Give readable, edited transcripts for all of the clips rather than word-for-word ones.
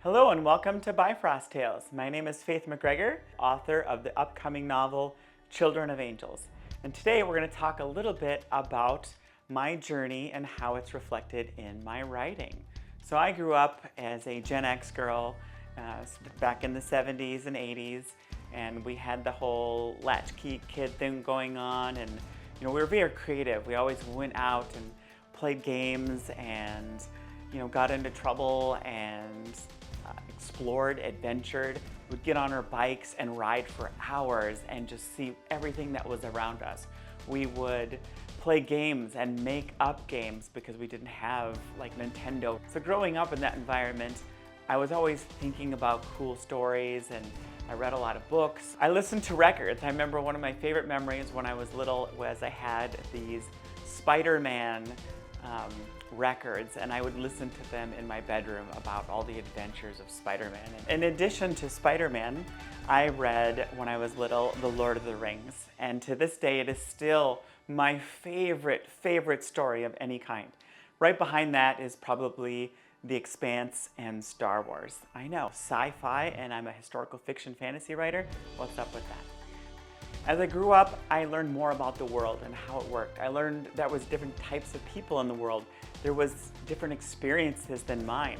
Hello and welcome to Bifrosttales. My name is Faith McGregor, author of the upcoming novel Children of Angels. And today we're going to talk a little bit about my journey and how it's reflected in my writing. So I grew up as a Gen X girl back in the 70s and 80s, and we had the whole latchkey kid thing going on, and we were very creative. We always went out and played games and got into trouble and explored, adventured. We'd get on our bikes and ride for hours and just see everything that was around us. We would play games and make up games because we didn't have like Nintendo. So growing up in that environment, I was always thinking about cool stories, and I read a lot of books. I listened to records. I remember one of my favorite memories when I was little was I had these Spider-Man records, and I would listen to them in my bedroom about all the adventures of Spider-Man. In addition to Spider-Man, I read when I was little The Lord of the Rings, and to this day it is still my favorite story of any kind. Right behind that is probably The Expanse and Star Wars. I know, sci-fi, and I'm a historical fiction fantasy writer. What's up with that? As I grew up, I learned more about the world and how it worked. I learned there was different types of people in the world. There was different experiences than mine.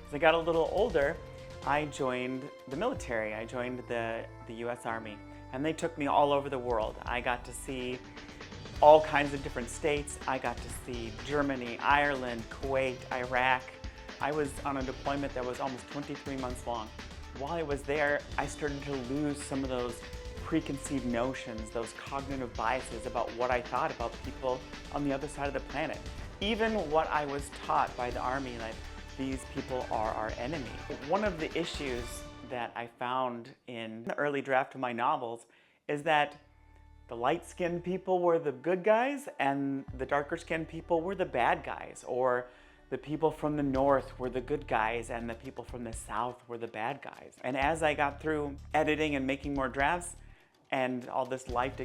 As I got a little older, I joined the military. I joined the US Army, and they took me all over the world. I got to see all kinds of different states. I got to see Germany, Ireland, Kuwait, Iraq. I was on a deployment that was almost 23 months long. While I was there, I started to lose some of those preconceived notions, those cognitive biases about what I thought about people on the other side of the planet. Even what I was taught by the Army, like these people are our enemy. One of the issues that I found in the early draft of my novels is that the light-skinned people were the good guys and the darker-skinned people were the bad guys, or the people from the north were the good guys and the people from the south were the bad guys. And as I got through editing and making more drafts, and all this life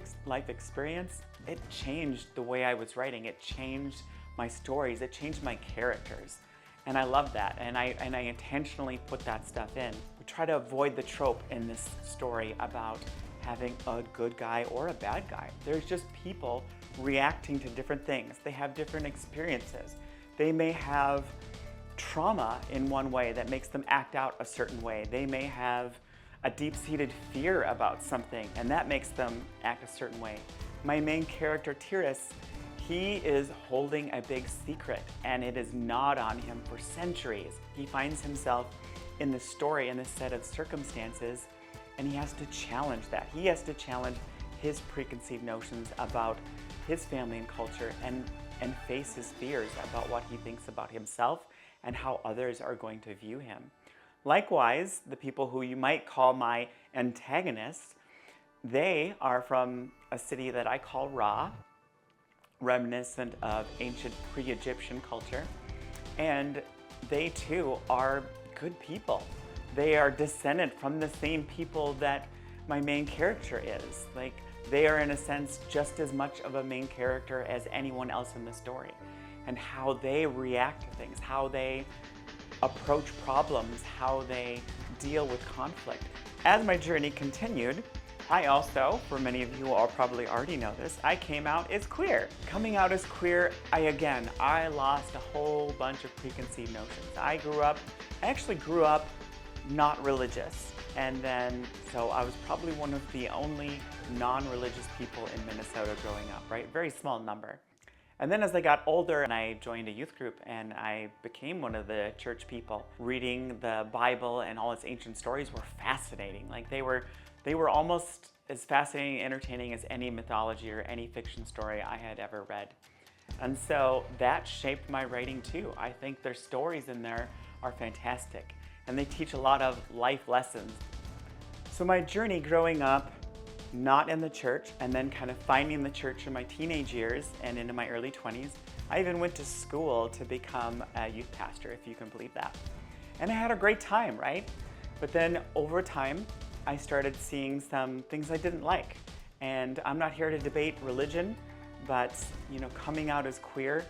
experience, it changed the way I was writing. It changed my stories. It changed my characters. And I love that. And I intentionally put that stuff in. We try to avoid the trope in this story about having a good guy or a bad guy. There's just people reacting to different things. They have different experiences. They may have trauma in one way that makes them act out a certain way. They may have a deep-seated fear about something, and that makes them act a certain way. My main character, Tyrus, he is holding a big secret, and it is gnawed on him for centuries. He finds himself in this story, in this set of circumstances, and he has to challenge that. He has to challenge his preconceived notions about his family and culture, and face his fears about what he thinks about himself and how others are going to view him. Likewise, the people who you might call my antagonists, they are from a city that I call Ra, reminiscent of ancient pre-Egyptian culture, and they too are good people. They are descended from the same people that my main character is. Like, they are in a sense just as much of a main character as anyone else in the story, and how they react to things, how they approach problems, how they deal with conflict. As my journey continued, I also, for many of you all probably already know this, I came out as queer. Coming out as queer, I lost a whole bunch of preconceived notions. I actually grew up not religious. And then, so I was probably one of the only non-religious people in Minnesota growing up, right? Very small number. And then as I got older, and I joined a youth group, and I became one of the church people. Reading the Bible and all its ancient stories were fascinating. Like they were almost as fascinating and entertaining as any mythology or any fiction story I had ever read. And so that shaped my writing too. I think their stories in there are fantastic, and they teach a lot of life lessons. So my journey growing up, not in the church, and then kind of finding the church in my teenage years and into my early 20s. I even went to school to become a youth pastor, if you can believe that. And I had a great time, right? But then over time, I started seeing some things I didn't like. And I'm not here to debate religion, but coming out as queer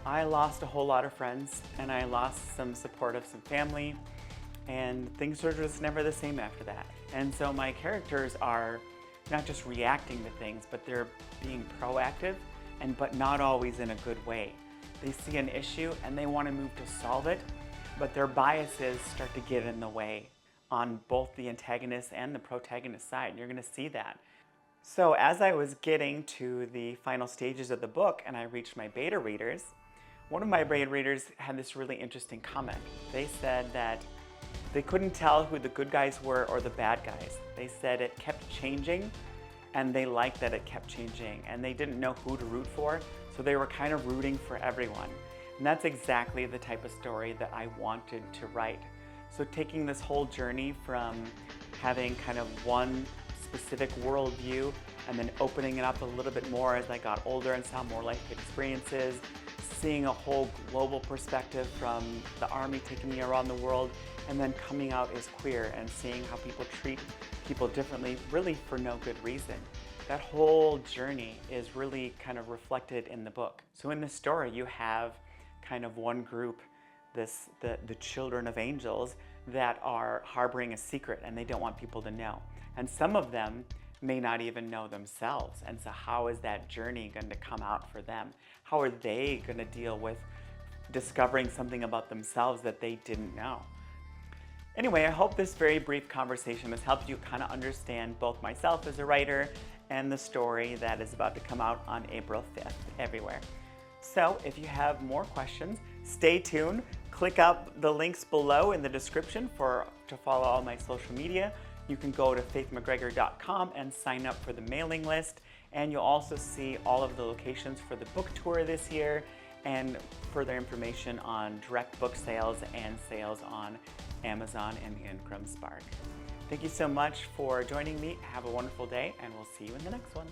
I lost a whole lot of friends, and I lost some support of some family, and things were just never the same after that. And so my characters are not just reacting to things, but they're being proactive, but not always in a good way. They see an issue and they want to move to solve it, but their biases start to get in the way on both the antagonist and the protagonist side. And you're going to see that. So as I was getting to the final stages of the book and I reached my beta readers, one of my beta readers had this really interesting comment. They said that they couldn't tell who the good guys were or the bad guys. They said it kept changing, and they liked that it kept changing, and they didn't know who to root for, so they were kind of rooting for everyone. And that's exactly the type of story that I wanted to write. So taking this whole journey from having kind of one specific worldview and then opening it up a little bit more as I got older and saw more life experiences, seeing a whole global perspective from the Army taking me around the world, and then coming out as queer and seeing how people treat people differently, really for no good reason. That whole journey is really kind of reflected in the book. So in the story, you have kind of one group, the children of angels, that are harboring a secret and they don't want people to know. And some of them may not even know themselves. And so how is that journey going to come out for them? How are they going to deal with discovering something about themselves that they didn't know? Anyway, I hope this very brief conversation has helped you kind of understand both myself as a writer and the story that is about to come out on April 5th everywhere. So if you have more questions, stay tuned. Click up the links below in the description to follow all my social media. You can go to faithmcgregor.com and sign up for the mailing list. And you'll also see all of the locations for the book tour this year and further information on direct book sales and sales on Amazon and Income Spark. Thank you so much for joining me. Have a wonderful day, and we'll see you in the next one.